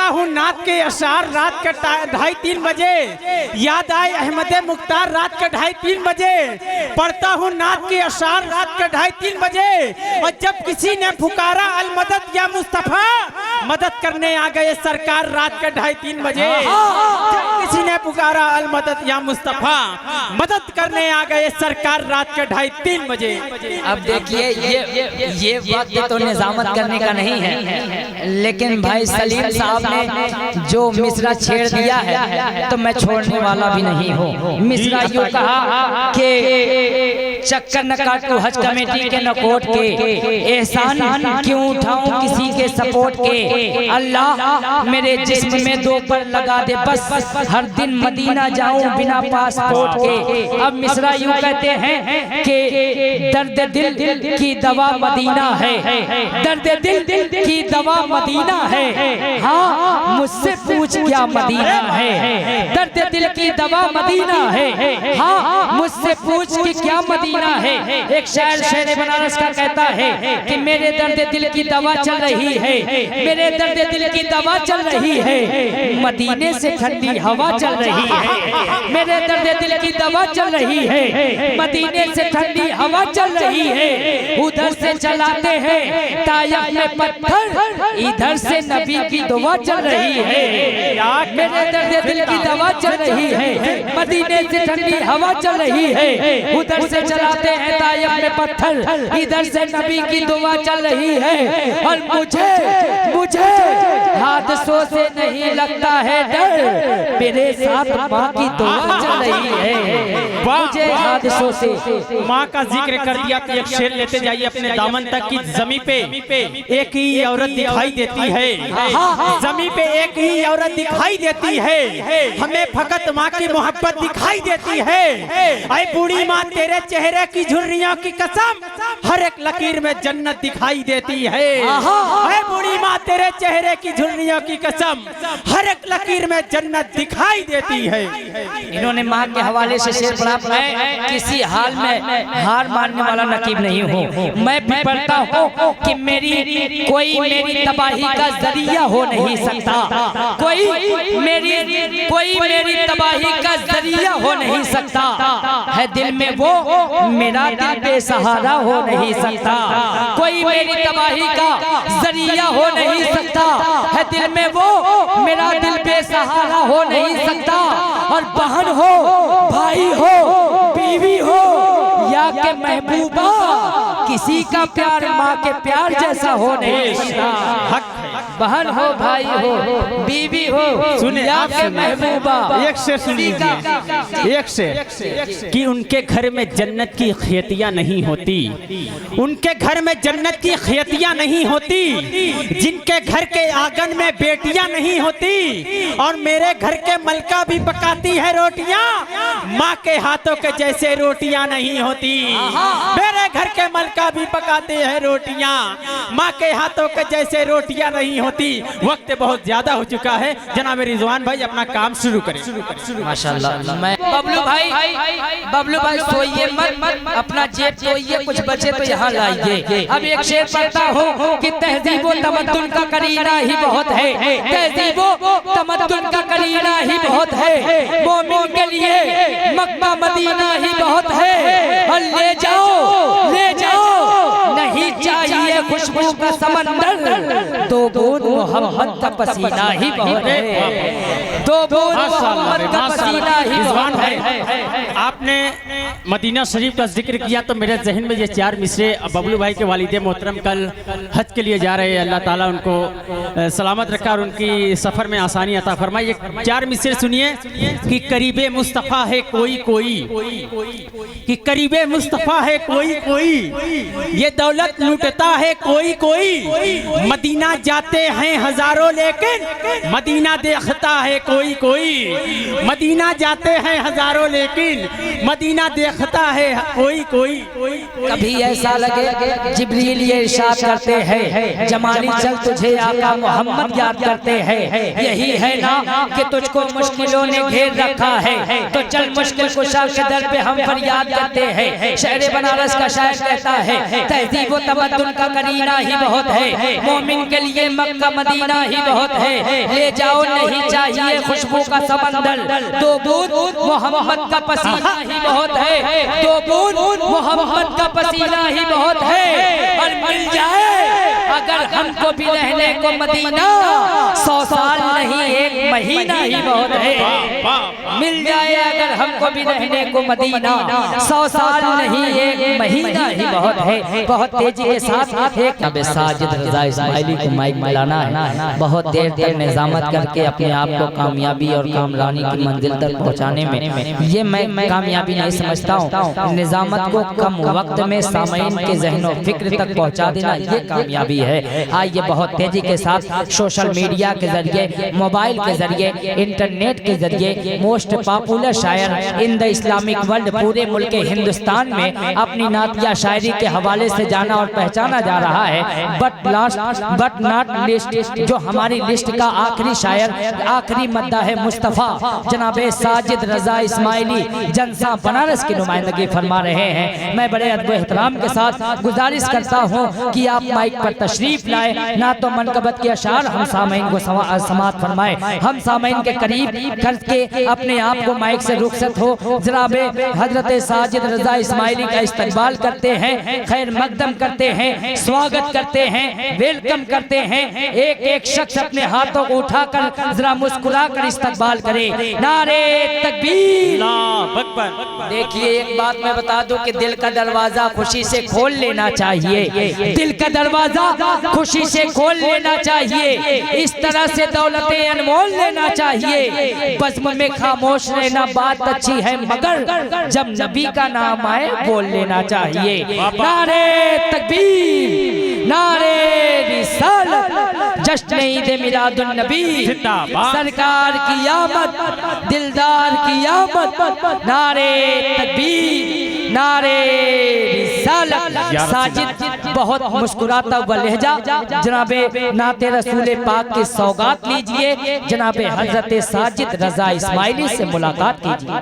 हूँ नात के अशार रात के 2:30-3 बजे, याद आए अहमद मुख्तार रात के 2:30-3 बजे, पढ़ता हूँ नात के अशार रात के 2:30-3 बजे, और जब किसी ने पुकारा अल मदद या मुस्तफा, मदद करने आ गए सरकार रात के 2:30-3 बजे। जब किसी ने पुकारा अल मदद या मुस्तफा, मदद करने आ गए सरकार रात के 2:30-3 बजे। अब देखिए ये वक्त तो निजामत करने का नहीं है, लेकिन भाई सलीम साहब ने जो मिसरा छेड़ दिया है तो मैं छोड़ने वाला भी नहीं हूँ। मिसरा यूँ कहा कि चक्कर न काटू हज कमेटी के न कोट के, एहसान क्यों उठाऊं किसी के सपोर्ट के, अल्लाह मेरे जिस्म में 2 पर लगा दे बस, हर दिन मदीना जाऊं बिना पासपोर्ट के। अब मिसरा यूं कहते हैं कि दर्द दिल की दवा मदीना है, दर्द दिल की दवा मदीना है, हाँ मुझसे पूछ क्या मदीना है, दर्द दिल की दवा मदीना है, हाँ मुझसे पूछ कि क्या मदीना है। एक शायर शेर बनारस का कहता है कि मेरे दर्द दिल की दवा चल रही है, मेरे दर्द दिल की दवा चल रही है, मदीने से ठंडी हवा चल रही है, मेरे दर्द दिल की दवा चल रही है, मदीने से ठंडी हवा चल रही है। उधर से चलाते हैं तायफ में पत्थर, इधर से नबी की दुआ चल रही है, मेरे दर्द दिल की दवा चल रही है, मदीने से ठंडी हवा चल रही है। उधर से चलाते हैं तायफ में पत्थर, इधर से नबी की दुआ चल रही है। और मुझे हादसों से नहीं लगता है डर, मेरे साथ माँ की दुआ चल रही है। मुझे हादसों से माँ का जिक्र कर दिया तो एक शेर लेते जाइए अपने दामन तक की जमी पे एक ही औरत दिखाई देती है, जमी पे एक ही औरत दिखाई देती है, हमें फकत माँ की मोहब्बत दिखाई देती है। ऐ बूढ़ी माँ तेरे चेहरे की झुर्रियों की कसम, हर एक लकीर में जन्नत दिखाई देती है। ऐ बूढ़ी माँ तेरे चेहरे की झुर्रियों की कसम, हर एक लकीर में जन्नत दिखाई देती है। इन्होंने माँ के हवाले से शेर पढ़ा। मैं किसी हाल में हार मानने वाला नकीब नहीं हूँ। मैं भी पढ़ता हूँ कि कोई मेरी तबाही का जरिया हो नहीं सकता, कोई मेरी तबाही का जरिया हो नहीं सकता है, दिल में वो मेरा दिल बेसहारा हो नहीं सकता, कोई मेरी तबाही का जरिया हो नहीं सकता है, दिल में वो मेरा दिल बेसहारा हो नहीं सकता। और बहन हो भाई हो बीवी हो या के महबूबा, किसी का प्यार माँ के प्यार जैसा हो नहीं सकता। बहन हो भाई हो बीवी हो या के महबूबा, एक से सुन लीजिए, एक से कि उनके घर में जन्नत की खियतियाँ नहीं होती, उनके घर में जन्नत की खियतियाँ नहीं होती, जिनके घर के आंगन में बेटियां नहीं होती, और मेरे घर के मलका भी पकाती है रोटियां, माँ के हाथों के जैसे रोटियां नहीं होती। मेरे घर के मलका भी पकाते हैं रोटियां, माँ के हाथों के जैसे रोटियां नहीं होती। वक्त बहुत ज्यादा हो चुका है, जनाब रिजवान भाई अपना काम शुरू करें। माशाल्लाह। मैं बबलू भाई सोइए मत, अपना जेब सोइए, कुछ बचे तो यहाँ लाइए। अब एक शेर पढ़ता हूँ कि तहजीब व तमद्दुन का करीना ही बहुत है, तहजीब व तमद्दुन का करीना ही बहुत है, मोमिन के लिए मक्का मदीना ही बहुत है। और ले जाओ नहीं चाहिए खुशबू का समंदर, 2 बूंद मोहम्मद का पसीना ही बहुत है, 2 बूंद मोहम्मद का पसीना ही बहुत है। आपने मदीना शरीफ का जिक्र किया तो मेरे जहन में ये 4 मिसरे बबलू भाई के वालिदे मोहतरम कल हज के लिए जा रहे हैं, अल्लाह ताला उनको सलामत रखा और उनकी सफ़र में आसानी अता फरमाए। ये 4 मिसरे सुनिए कि करीबे मुस्तफ़ा है कोई कि करीबे मुस्तफ़ा है कोई, ये दौलत लूटता है कोई, मदीना जाते हैं हजारों लेकिन मदीना देखता है कोई, मदीना जाते हैं हजारों लेकिन मदीना देखता है कोई। कभी ऐसा लगे जिब्रील ये इरशाद करते हैं, जमानी चल तुझे आका मोहम्मद याद करते हैं, यही है ना कि तुझको मुश्किलों ने घेर रखा है, तो चल मुश्किल कुशा के दर पे हम फरियाद करते हैं। शहर बनारस का शायर कहता है, तहजीब व तमद्दुन का करीना ही बहुत है, मोमिन के लिए मक्का मदीना ही बहुत है। ले जाओ नहीं चाहिए खुशबू का समंदर, दो बूंद मोहम्मद का पसीना ही बहुत है, दो बूंद मोहम्मद का पसीना ही बहुत है। और मिल जाए अगर हमको भी रहने को मदीना, 100 साल नहीं 1 महीना ही बहुत है। मिल जाए अगर हमको भी रहने को मदीना, 100 साल नहीं 1 महीना ही बहुत है। बहुत तेजी के साथ एक साजिद रजा इस्माइली को माइक मिलाना है। बहुत देर तक निजामत करके अपने आप को कामयाबी और कामरानी की मंजिल तक पहुँचाने में ये मैं कामयाबी नहीं समझता हूँ। निजामत को कम वक्त में सामईन के ज़हनो फिक्र तक पहुँचा देना ये कामयाबी है। आइए बहुत तेजी के साथ सोशल मीडिया के जरिए, मोबाइल के जरिए, इंटरनेट के जरिए मोस्ट पॉपुलर शायर इन द इस्लामिक वर्ल्ड, पूरे मुल्क हिंदुस्तान में अपनी नातिया शायरी के हवाले से जाना और पहचाना जा रहा है। बट नॉट लिस्ट, जो हमारी लिस्ट का आखिरी शायर, आखिरी मद्दा है मुस्तफ़ा जनाबे साजिद रजा इस्माइली जनसा बनारस की नुमाइंदगी फरमा रहे हैं। मैं बड़े अदब एहतराम के साथ गुजारिश करता हूँ कि आप माइक पर तशरीफ लाए, ना तो मनकबत के अशार हम सामईन को समात फरमाए, हम सामईन के करीब करके अपने आप को माइक से रुखसत हो। जनाबे हजरत साजिद रजा इस्माइली का इस्तकबाल करते हैं, खैर मकदम करते हैं, स्वागत करते हैं, वेलकम करते हैं। एक एक शख्स अपने हाथों को उठाकर जरा मुस्कुरा कर इस्तकबाल करे। नारे तकबीर। देखिए एक बात मैं बता दूं कि दिल का दरवाजा खुशी से खोल लेना चाहिए, दिल का दरवाजा खुशी से खोल लेना चाहिए। इस तरह से दौलतें अनमोल लेना चाहिए। बज़्म में खामोश रहना बात अच्छी है, मगर जब नबी का नाम आए बोल लेना चाहिए। नारे तकबीर, नारे रिसालत, जश्न ईद मिलादुन नबी, सरकार की आमद, दिलदार की आमद। नारे तकबीर, नारे रिसालत। साजिद बहुत मुस्कुराता हुआ लहजा जनाबे नाते रसूल पाक की सौगात लीजिए, जनाबे हजरत साजिद रजा इस्माइली से मुलाकात कीजिए।